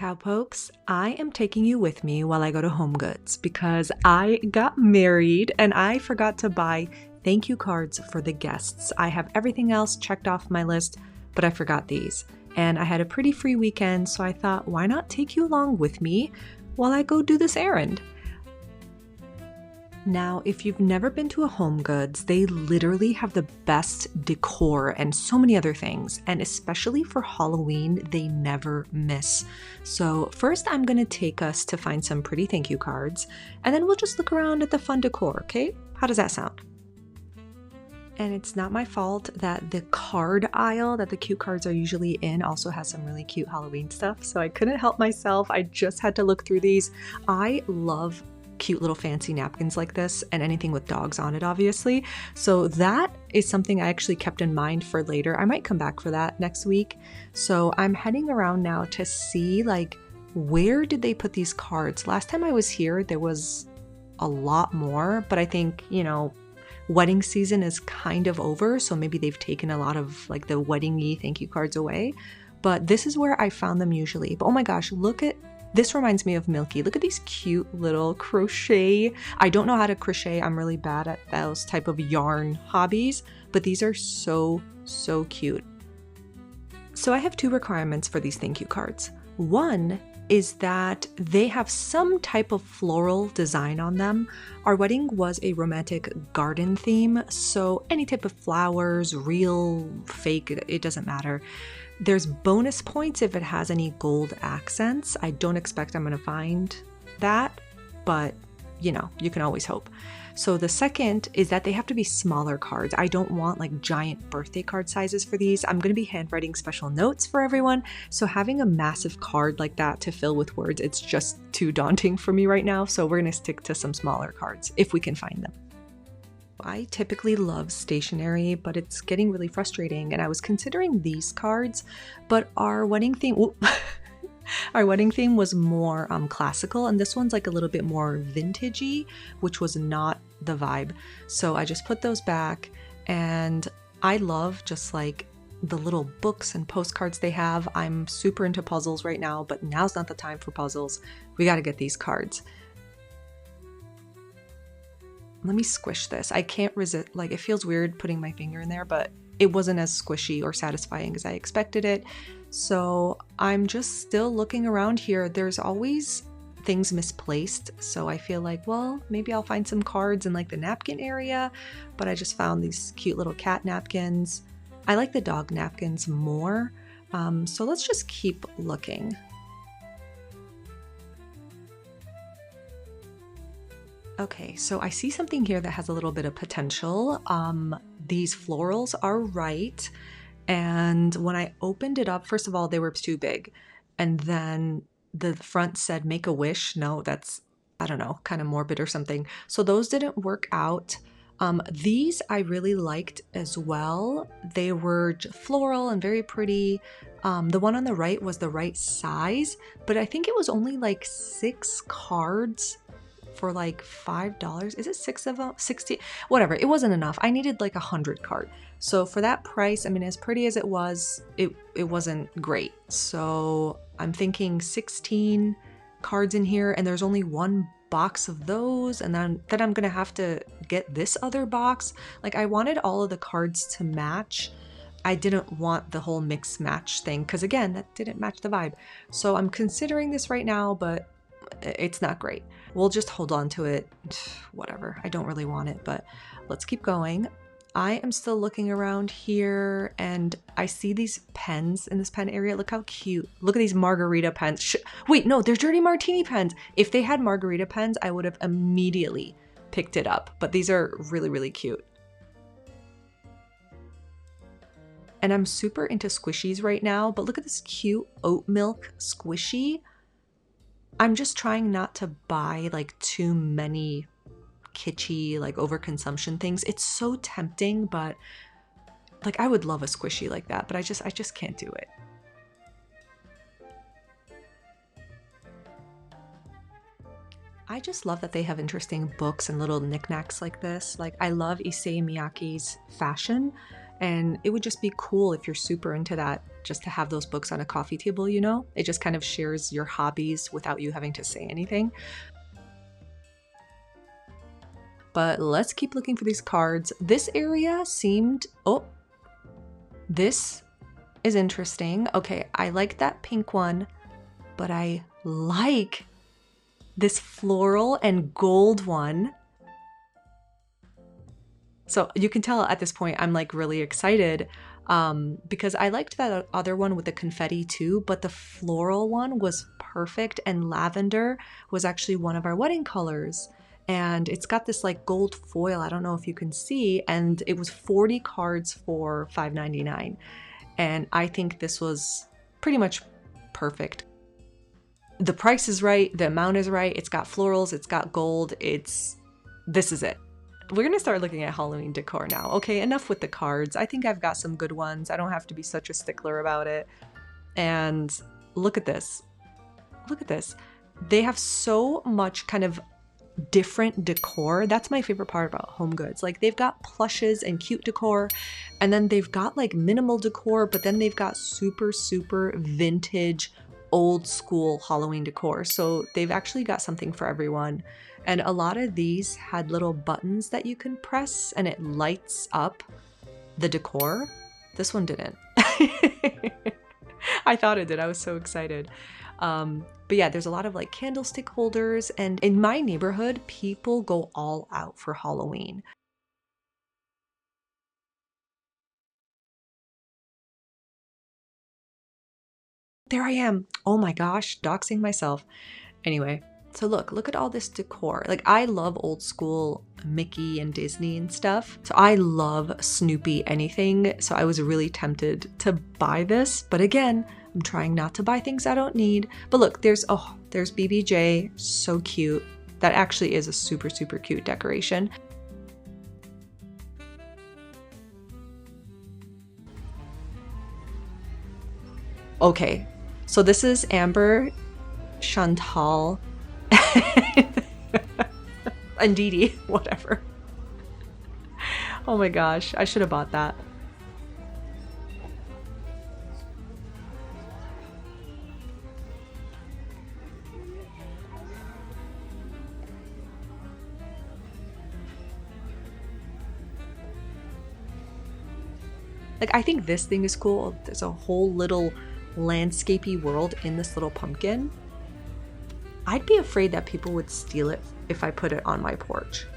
Cowpokes, I am taking you with me while I go to HomeGoods because I got married and I forgot to buy thank you cards for the guests. I have everything else checked off my list, but I forgot these. And I had a pretty free weekend, so I thought, why not take you along with me while I go do this errand? Now, if you've never been to a HomeGoods, they literally have the best decor and so many other things, and especially for Halloween, they never miss. So first I'm gonna take us to find some pretty thank you cards, and then we'll just look around at the fun decor, okay? How does that sound? And it's not my fault that the card aisle that the cute cards are usually in also has some really cute Halloween stuff, so I couldn't help myself. I just had to look through these. I love cute little fancy napkins like this and anything with dogs on it, obviously. So that is something I actually kept in mind for later. I might come back for that next week. So I'm heading around now to see, like, where did they put these cards? Last time I was here, there was a lot more, but I think, you know, wedding season is kind of over, so maybe they've taken a lot of like the wedding-y thank you cards away. But this is where I found them usually. But oh my gosh, look at this, reminds me of Milky. Look at these cute little crochet. I don't know how to crochet. I'm really bad at those type of yarn hobbies, but these are so cute. So I have two requirements for these thank you cards. One is that they have some type of floral design on them. Our wedding was a romantic garden theme, so any type of flowers, real, fake, it doesn't matter. There's bonus points if it has any gold accents. I don't expect I'm gonna find that, but you know, you can always hope. So the second is that they have to be smaller cards. I don't want like giant birthday card sizes for these. I'm gonna be handwriting special notes for everyone. So having a massive card like that to fill with words, it's just too daunting for me right now. So we're gonna stick to some smaller cards if we can find them. I typically love stationery, but it's getting really frustrating, and I was considering these cards, but our wedding theme our wedding theme was more classical, and this one's like a little bit more vintagey, which was not the vibe. So I just put those back, and I love just like the little books and postcards they have. I'm super into puzzles right now, but now's not the time for puzzles. We got to get these cards. Let me squish this. I can't resist, like it feels weird putting my finger in there, but it wasn't as squishy or satisfying as I expected it. So I'm just still looking around here. There's always things misplaced. So I feel like, well, maybe I'll find some cards in like the napkin area, but I just found these cute little cat napkins. I like the dog napkins more. So let's just keep looking. Okay, so I see something here that has a little bit of potential. These florals are right. And when I opened it up, first of all, they were too big. And then the front said, make a wish. No, that's, I don't know, kind of morbid or something. So those didn't work out. These I really liked as well. They were floral and very pretty. The one on the right was the right size, but I think it was only like 6 cards for like $5. Is it 6 of them? 60? Whatever. It wasn't enough. I needed like 100 card. So for that price, I mean, as pretty as it was, it wasn't great. So I'm thinking 16 cards in here, and there's only one box of those, and then I'm gonna have to get this other box. Like, I wanted all of the cards to match. I didn't want the whole mix match thing, because again, that didn't match the vibe. So I'm considering this right now, but it's not great. We'll just hold on to it. Whatever. I don't really want it, but let's keep going. I am still looking around here, and I see these pens in this pen area. Look how cute. Look at these margarita pens. Wait, no, they're dirty martini pens. If they had margarita pens, I would have immediately picked it up, but these are really cute. And I'm super into squishies right now, but look at this cute oat milk squishy. I'm just trying not to buy like too many kitschy, like overconsumption things. It's so tempting, but like I would love a squishy like that, but I just can't do it. I just love that they have interesting books and little knickknacks like this. Like, I love Issei Miyake's fashion, And it would just be cool if you're super into that, just to have those books on a coffee table, you know? It just kind of shares your hobbies without you having to say anything. But let's keep looking for these cards. This area seemed, oh, this is interesting. Okay, I like that pink one, but I like this floral and gold one. So you can tell at this point I'm like really excited because I liked that other one with the confetti too, but the floral one was perfect, and lavender was actually one of our wedding colors. And it's got this like gold foil, I don't know if you can see, and it was 40 cards for $5.99. And I think this was pretty much perfect. The price is right, the amount is right, it's got florals, it's got gold, this is it. We're gonna start looking at Halloween decor now. Okay, enough with the cards. I think I've got some good ones. I don't have to be such a stickler about it. And look at this. Look at this. They have so much kind of different decor. That's my favorite part about HomeGoods. Like they've got plushes and cute decor, and then they've got like minimal decor, but then they've got super, super vintage, old school Halloween decor. So they've actually got something for everyone. And a lot of these had little buttons that you can press and it lights up the decor. This one didn't. I thought it did. I was so excited. But yeah, there's a lot of like candlestick holders, and in my neighborhood, people go all out for Halloween. There I am. Oh my gosh, doxing myself. Anyway, so look at all this decor. Like I love old school Mickey and Disney and stuff. So I love Snoopy anything. So I was really tempted to buy this, but again, I'm trying not to buy things I don't need. But look, there's BBJ, so cute. That actually is a super, super cute decoration. Okay, so this is Amber, Chantal, and Dee Dee, whatever. Oh my gosh, I should have bought that. Like, I think this thing is cool. There's a whole little landscapey world in this little pumpkin. I'd be afraid that people would steal it if I put it on my porch.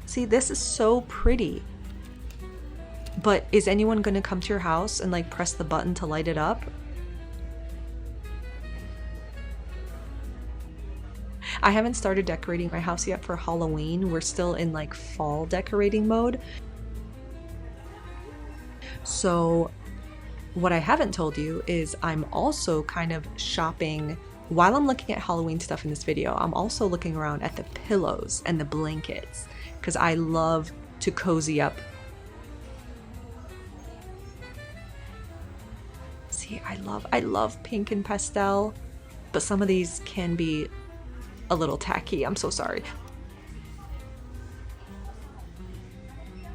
See, this is so pretty. But is anyone gonna come to your house and like press the button to light it up? I haven't started decorating my house yet for Halloween. We're still in like fall decorating mode. So what I haven't told you is I'm also kind of shopping while I'm looking at Halloween stuff in this video. I'm also looking around at the pillows and the blankets because I love to cozy up. See, I love pink and pastel, but some of these can be a little tacky. I'm so sorry.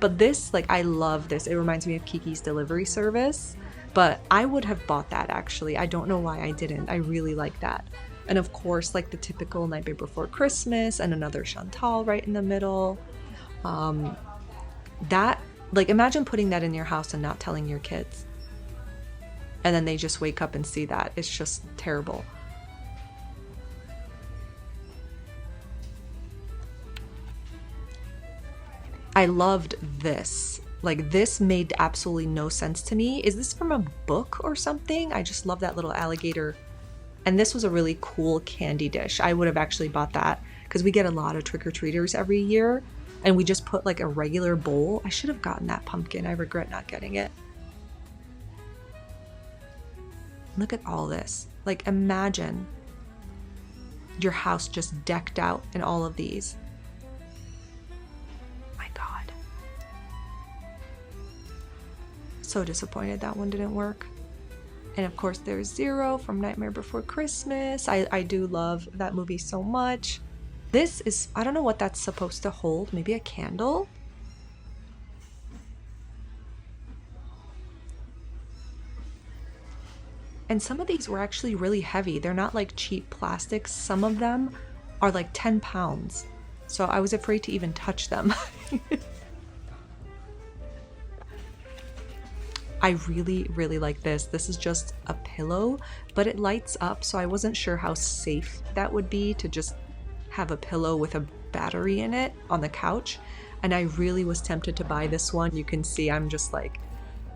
But this, like, I love this. It reminds me of Kiki's delivery service, but I would have bought that actually. I don't know why I didn't. I really like that. And of course, like the typical Nightmare Before Christmas and another Chantal right in the middle. That, like, imagine putting that in your house and not telling your kids. And then they just wake up and see that. It's just terrible. I loved this. Like, this made absolutely no sense to me. Is this from a book or something? I just love that little alligator. And this was a really cool candy dish. I would have actually bought that because we get a lot of trick-or-treaters every year, and we just put like a regular bowl. I should have gotten that pumpkin. I regret not getting it. Look at all this. Like, imagine your house just decked out in all of these. So disappointed that one didn't work. And of course there's Zero from Nightmare Before Christmas. I do love that movie so much. This is, I don't know what that's supposed to hold. Maybe a candle? And some of these were actually really heavy. They're not like cheap plastics. Some of them are like 10 pounds. So I was afraid to even touch them. I really, really like this. This is just a pillow, but it lights up, so I wasn't sure how safe that would be to just have a pillow with a battery in it on the couch. And I really was tempted to buy this one. You can see I'm just like,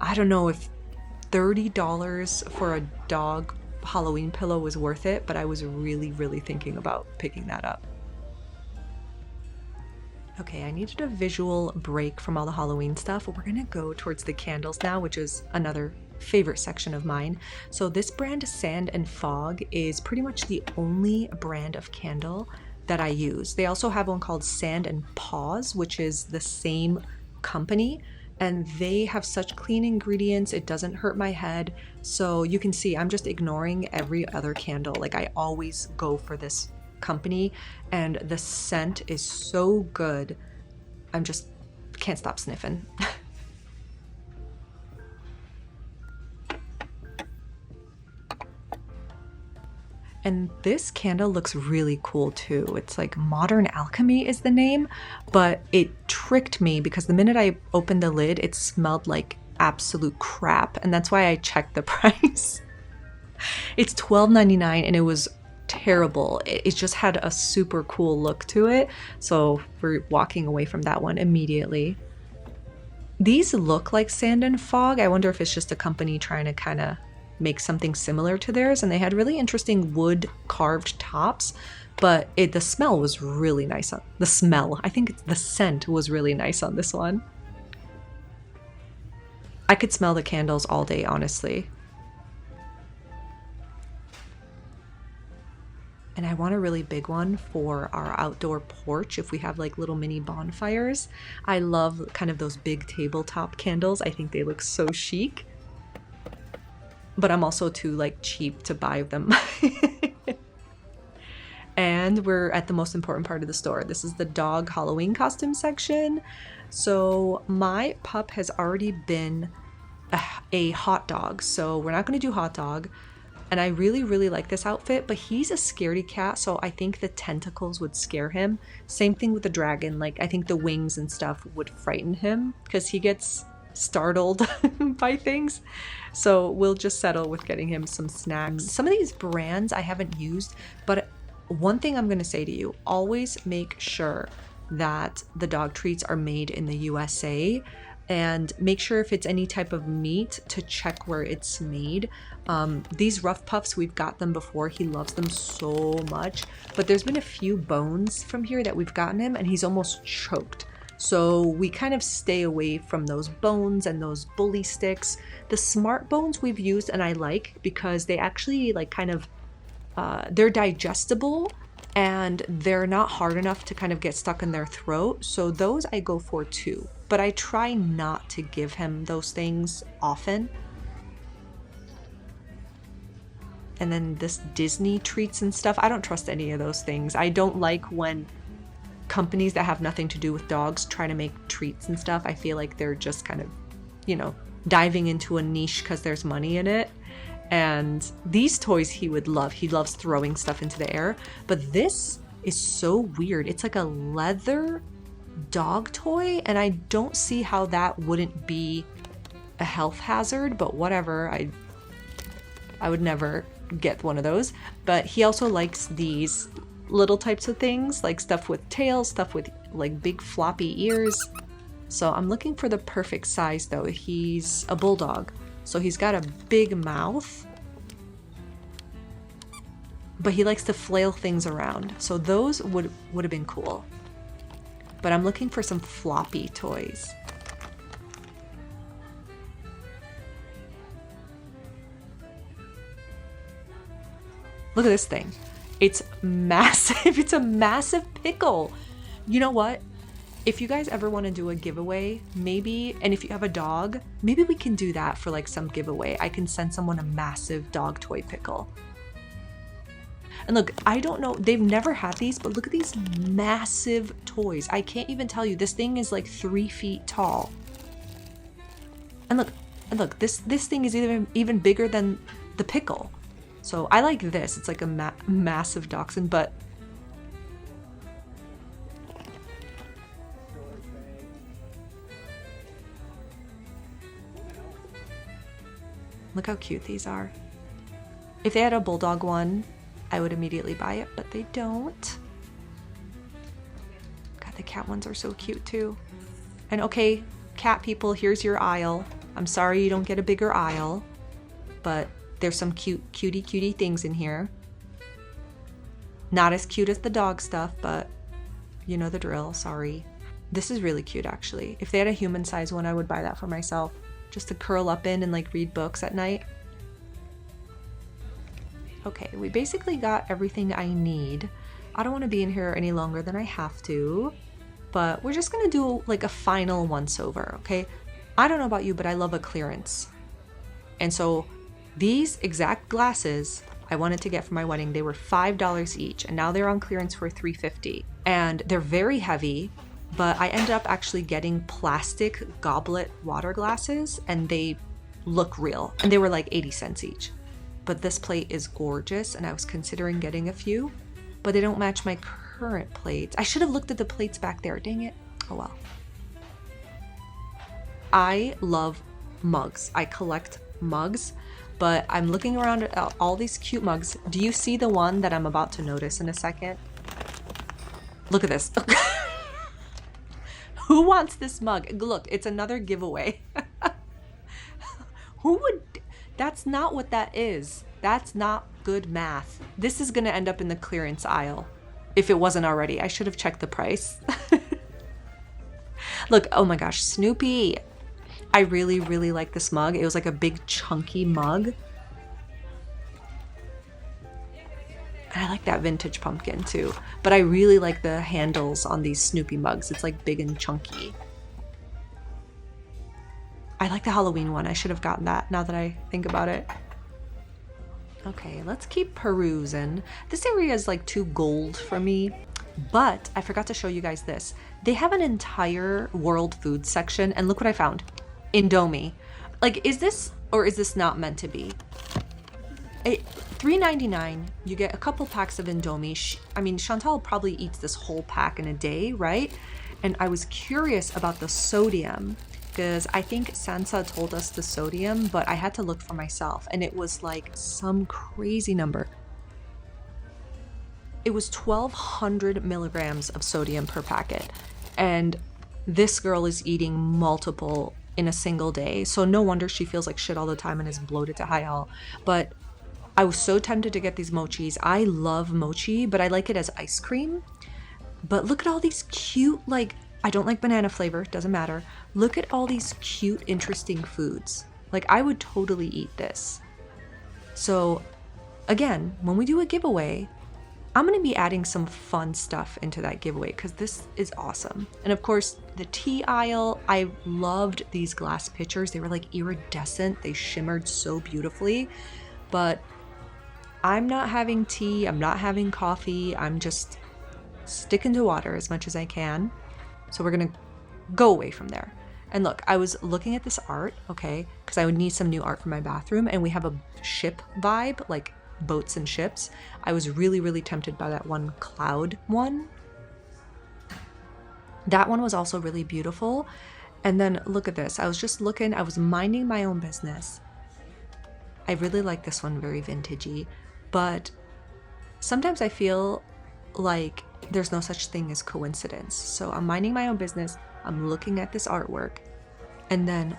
I don't know if $30 for a dog Halloween pillow was worth it, but I was really, really thinking about picking that up. Okay, I needed a visual break from all the Halloween stuff. We're gonna go towards the candles now, which is another favorite section of mine. So this brand, Sand and Fog, is pretty much the only brand of candle that I use. They also have one called Sand and Paws, which is the same company, and they have such clean ingredients. It doesn't hurt my head. So you can see I'm just ignoring every other candle. Like, I always go for this company, and the scent is so good. I'm just can't stop sniffing. And this candle looks really cool too. It's like Modern Alchemy is the name, but it tricked me because the minute I opened the lid, it smelled like absolute crap. And that's why I checked the price. It's $12.99 and it was terrible. It just had a super cool look to it. So we're walking away from that one immediately. These look like Sand and Fog. I wonder if it's just a company trying to kind of make something similar to theirs, and they had really interesting wood carved tops, but the smell was really nice. I think the scent was really nice on this one. I could smell the candles all day, honestly. And I want a really big one for our outdoor porch if we have like little mini bonfires. I love kind of those big tabletop candles. I think they look so chic. But I'm also too like cheap to buy them. And we're at the most important part of the store. This is the dog Halloween costume section. So my pup has already been a hot dog, so we're not going to do hot dog. And I really, really like this outfit, but he's a scaredy cat, so I think the tentacles would scare him. Same thing with the dragon. Like, I think the wings and stuff would frighten him because he gets startled by things. So we'll just settle with getting him some snacks. Some of these brands I haven't used, but one thing I'm going to say to you, always make sure that the dog treats are made in the USA, and make sure if it's any type of meat to check where it's made. These Rough Puffs, we've got them before. He loves them so much, but there's been a few bones from here that we've gotten him and he's almost choked. So we kind of stay away from those bones and those bully sticks. The Smart Bones we've used and I like because they actually like kind of, they're digestible and they're not hard enough to kind of get stuck in their throat. So those I go for too, but I try not to give him those things often. And then this Disney treats and stuff, I don't trust any of those things. I don't like when companies that have nothing to do with dogs try to make treats and stuff. I feel like they're just kind of, you know, diving into a niche because there's money in it. And these toys he would love. He loves throwing stuff into the air. But this is so weird. It's like a leather dog toy, and I don't see how that wouldn't be a health hazard, but whatever. I would never get one of those. But he also likes these little types of things, like stuff with tails, stuff with like big floppy ears. So I'm looking for the perfect size though. He's a bulldog, so he's got a big mouth, but he likes to flail things around. So those would have been cool. But I'm looking for some floppy toys. Look at this thing. It's massive. It's a massive pickle. You know what? If you guys ever want to do a giveaway, maybe, and if you have a dog, maybe we can do that for like some giveaway. I can send someone a massive dog toy pickle. And look, I don't know, they've never had these, but look at these massive toys. I can't even tell you, this thing is like 3 feet tall. And look, this thing is even bigger than the pickle. So I like this. It's like a massive dachshund, but look how cute these are. If they had a bulldog one, I would immediately buy it, but they don't. God, the cat ones are so cute too. And okay, cat people, here's your aisle. I'm sorry you don't get a bigger aisle, but there's some cutie things in here. Not as cute as the dog stuff, but you know the drill, sorry. This is really cute actually. If they had a human size one, I would buy that for myself, just to curl up in and like read books at night. Okay, we basically got everything I need. I don't want to be in here any longer than I have to, but we're just gonna do like a final once over, okay? I don't know about you, but I love a clearance. And so these exact glasses I wanted to get for my wedding, they were $5 each, and now they're on clearance for $3.50. And they're very heavy, but I ended up actually getting plastic goblet water glasses, and they look real. And they were like 80 cents each. But this plate is gorgeous, and I was considering getting a few, but they don't match my current plates. I should have looked at the plates back there, dang it. Oh well. I love mugs. I collect mugs, but I'm looking around at all these cute mugs. Do you see the one that I'm about to notice in a second? Look at this. Who wants this mug? Look, it's another giveaway. Who would? That's not what that is. That's not good math. This is gonna end up in the clearance aisle. If it wasn't already, I should have checked the price. Look, oh my gosh, Snoopy. I really, really like this mug. It was like a big chunky mug. And I like that vintage pumpkin too. But I really like the handles on these Snoopy mugs. It's like big and chunky. I like the Halloween one. I should have gotten that now that I think about it. Okay, let's keep perusing. This area is like too gold for me, but I forgot to show you guys this. They have an entire world food section, and look what I found. Indomie. Like, is this or is this not meant to be? $3.99, you get a couple packs of Indomie. I mean, Chantal probably eats this whole pack in a day, right? And I was curious about the sodium, because I think Sansa told us the sodium, but I had to look for myself, and it was like some crazy number. It was 1,200 milligrams of sodium per packet, and this girl is eating multiple in a single day, so no wonder she feels like shit all the time and is bloated to high hell. But I was so tempted to get these mochis. I love mochi, but I like it as ice cream. But look at all these cute, like, I don't like banana flavor, doesn't matter. Look at all these cute, interesting foods. Like, I would totally eat this. So, again, when we do a giveaway, I'm going to be adding some fun stuff into that giveaway because this is awesome. And of course, the tea aisle, I loved these glass pitchers. They were like iridescent. They shimmered so beautifully. But I'm not having tea. I'm not having coffee. I'm just sticking to water as much as I can. So we're going to go away from there. And look, I was looking at this art, okay, because I would need some new art for my bathroom. And we have a ship vibe, like boats and ships. I was really, really tempted by that one cloud one. That one was also really beautiful. And then look at this. I was just looking, I was minding my own business. I really like this one, very vintagey. But sometimes I feel like there's no such thing as coincidence. So I'm minding my own business. I'm looking at this artwork. And then,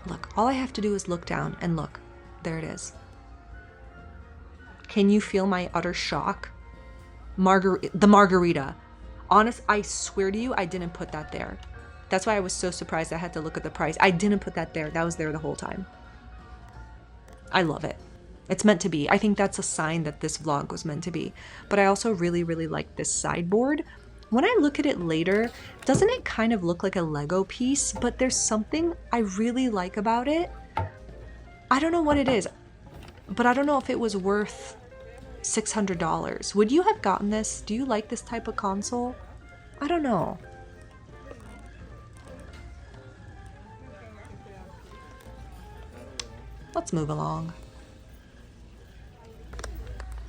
look, all I have to do is look down and look. There it is. Can you feel my utter shock? The margarita. Honest, I swear to you, I didn't put that there. That's why I was so surprised I had to look at the price. I didn't put that there. That was there the whole time. I love it. It's meant to be. I think that's a sign that this vlog was meant to be. But I also really, really like this sideboard. When I look at it later, doesn't it kind of look like a Lego piece? But there's something I really like about it. I don't know what it is, but I don't know if it was worth $600. Would you have gotten this? Do you like this type of console? I don't know. Let's move along.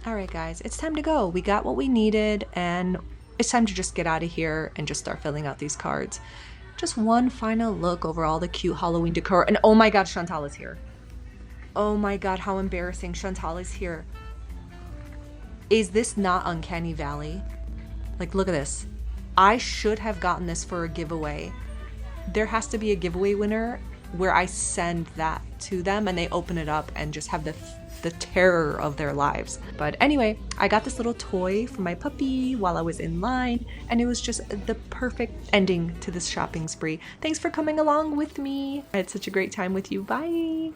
All right, guys, it's time to go. We got what we needed, and it's time to just get out of here and just start filling out these cards. Just one final look over all the cute Halloween decor. And oh my God, Chantal is here. Oh my God, how embarrassing. Chantal is here. Is this not Uncanny Valley? Like, look at this. I should have gotten this for a giveaway. There has to be a giveaway winner where I send that to them and they open it up and just have the terror of their lives. But anyway, I got this little toy for my puppy while I was in line, and it was just the perfect ending to this shopping spree. Thanks for coming along with me. I had such a great time with you. Bye.